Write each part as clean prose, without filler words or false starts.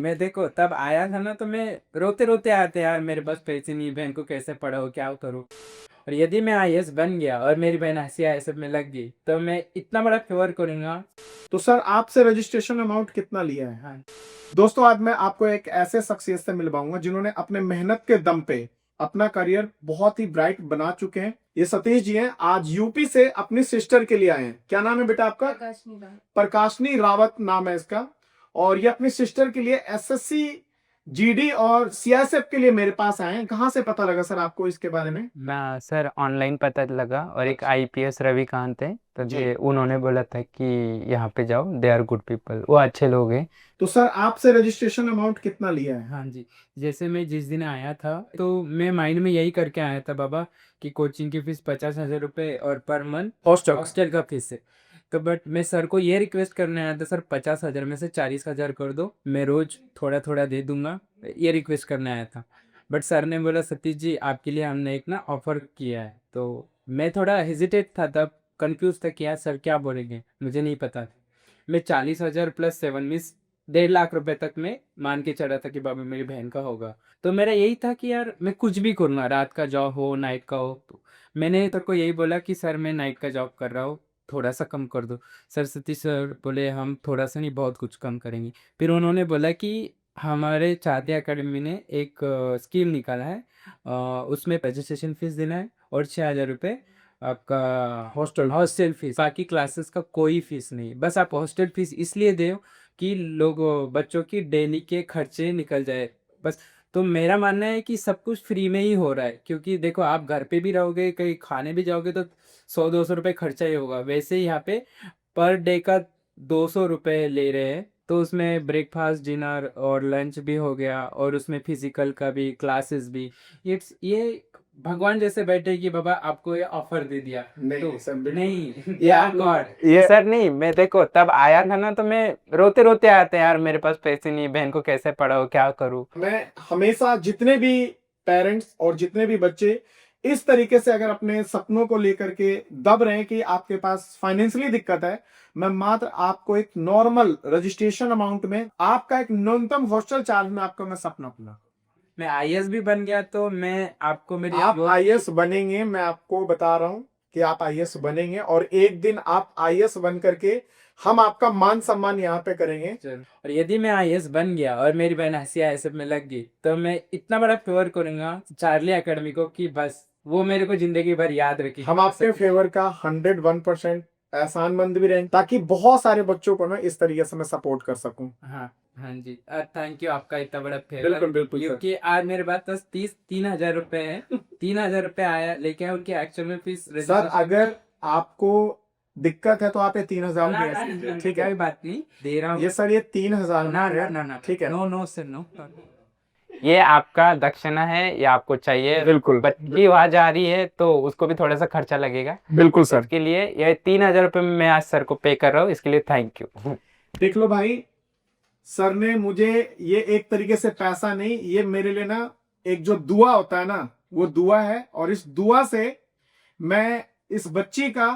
मैं देखो तब आया था ना, तो मैं रोते रोते आया था यार, मेरे पास पैसे नहीं, बहन को कैसे पढ़ाऊँ, क्या करूँ। और यदि मैं आईएएस बन गया और मेरी बहन हंसी आईएएस में लग गई, तो मैं इतना बड़ा फेवर करूंगा। तो सर आपसे रजिस्ट्रेशन अमाउंट कितना लिया है? हाँ दोस्तों आज मैं आपको एक ऐसे शख्सियत से मिलवाऊंगा जिन्होंने अपने मेहनत के दम पे अपना करियर बहुत ही ब्राइट बना चुके हैं। ये सतीश जी हैं, आज यूपी से अपनी सिस्टर के लिए आए हैं। क्या नाम है बेटा आपका? प्रकाशनी रावत नाम है इसका। और ये अपनी सिस्टर के लिए एसएससी, जीडी और सीआईएसएफ के लिए मेरे पास आए हैं। कहाँ से पता लगा सर आपको इसके बारे में? मैं सर ऑनलाइन पता लगा, और एक आईपीएस रविकांत है, तो जी। ये उन्होंने बोला था कि यहाँ पे जाओ, दे आर गुड पीपल, वो अच्छे लोग हैं। तो सर आपसे रजिस्ट्रेशन अमाउंट कितना लिया है? हाँ जी, जैसे मैं जिस दिन आया था तो मैं माइंड में यही करके आया था बाबा, कि कोचिंग की फीस 50,000 रुपये और पर मंथ हॉस्टल का फीस है। तो बट मैं सर को ये रिक्वेस्ट करने आया था, सर 50,000 में से 40,000 कर दो, मैं रोज थोड़ा थोड़ा दे दूंगा, ये रिक्वेस्ट करने आया था। बट सर ने बोला सतीश जी आपके लिए हमने एक ना ऑफर किया है। तो मैं थोड़ा हेजिटेट था, तब कंफ्यूज था कि यार सर क्या बोलेंगे, मुझे नहीं पता था। मैं 40,000 प्लस 7 मीन्स 1.5 लाख रुपए तक में मान के चला था कि बाबा मेरी बहन का होगा। तो मेरा यही था कि यार मैं कुछ भी करूँगा, रात का जॉब हो नाइट का हो। तो मैंने सर को यही बोला कि सर मैं नाइट का जॉब कर रहा हूँ, थोड़ा सा कम कर दो। सर सतीश सर बोले हम थोड़ा सा नहीं बहुत कुछ कम करेंगे। फिर उन्होंने बोला कि हमारे चाहते अकेडमी ने एक स्कीम निकाला है, उसमें रजिस्ट्रेशन फीस देना है और 6,000 रुपये आपका हॉस्टल फीस, बाकी क्लासेस का कोई फीस नहीं, बस आप हॉस्टल फीस इसलिए दो कि लोग बच्चों की डेली के खर्चे निकल जाए बस। तो मेरा मानना है कि सब कुछ फ्री में ही हो रहा है, क्योंकि देखो आप घर पे भी रहोगे, कहीं खाने भी जाओगे तो 100-200 रुपये खर्चा ही होगा। वैसे ही यहाँ पे पर डे का 200 रुपये ले रहे हैं, तो उसमें ब्रेकफास्ट डिनर और लंच भी हो गया, और उसमें फिजिकल का भी क्लासेस भी। ये भगवान जैसे बैठे कि बाबा आपको ये ऑफर दे दिया। नहीं तो सर, बिल्कुल। नहीं ये या आप गॉड, ये सर नहीं, मैं देखो तब आया था ना, तो मैं रोते रोते आया था यार, मेरे पास पैसे नहीं, बहन को कैसे पढ़ाऊँ, क्या करूँ। मैं हमेशा जितने भी पेरेंट्स और जितने भी बच्चे इस तरीके से अगर अपने सपनों को लेकर के दब रहे हैं कि आपके पास फाइनेंशियली दिक्कत है, मैं मात्र आपको एक नॉर्मल रजिस्ट्रेशन अमाउंट में आपका एक न्यूनतम हॉस्टल चार्ज में आपका मैं सपना पूरा। मैं आईएएस भी बन गया तो मैं आपको मेरी आप आईएएस बनेंगे, मैं आपको बता रहा हूं कि आप आईएएस बनेंगे और एक दिन आप आईएएस बन करके हम आपका मान सम्मान यहाँ पे करेंगे। और यदि मैं आईएएस बन गया और मेरी बहन हंसी आईएएस में लग गई, तो मैं इतना बड़ा फेवर करूंगा चार्ली एकेडमी को कि बस वो मेरे को जिंदगी भर याद रखी। हम आपके फेवर का 101% एहसानमंद भी रहेंगे, ताकि बहुत सारे बच्चों को मैं इस तरीके से मैं सपोर्ट कर सकूं। हाँ हाँ जी, थैंक यू आपका इतना बड़ा फेवर। बिल्कुल बिल्कुल सर। क्योंकि आज मेरे पास बस 3,000 रुपए है, 3,000 रुपए आया, लेकिन उनकी एक्चुअल में फीस सर अगर आपको दिक्कत है तो आप ये 3,000 ना दे ना सकते हैं, ना, ठीक कोई है? बात नहीं, दे रहा हूँ। ये सर ये 3,000 ना ना ना ना, ठीक है? नो नो सर नो, ये आपका दक्षिणा है, ये आपको चाहिए। बिल्कुल। बच्ची वहां जा रही है तो उसको भी थोड़ा सा खर्चा लगेगा। बिल्कुल सर। इसके लिए ये 3,000 रुपये मैं आज सर को पे कर रहा हूँ, इसके लिए थैंक यू। देख लो भाई, सर ने मुझे ये एक तरीके से पैसा नहीं, ये मेरे लिए ना एक जो दुआ होता है ना, वो दुआ है। और इस दुआ से मैं इस बच्ची का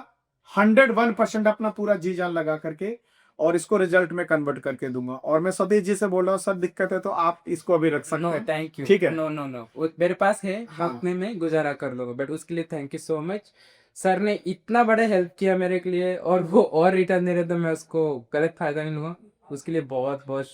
101% अपना पूरा जी जान लगा करके और इसको रिजल्ट में कन्वर्ट करके दूंगा। और मैं सतीश जी से बोल रहा हूँ, सर दिक्कत है तो आप इसको अभी रख सकते नो हैं। थैंक यू, ठीक है? नो नो नो, मेरे पास है, हाँ। वक्त में मैं गुजारा कर लूंगा, बट उसके लिए thank you so much. Sir ने इतना बड़ा हेल्प किया मेरे के लिए, और वो और रिटर्न दे रहे तो मैं उसको गलत फायदा नहीं लूंगा। उसके लिए बहुत बहुत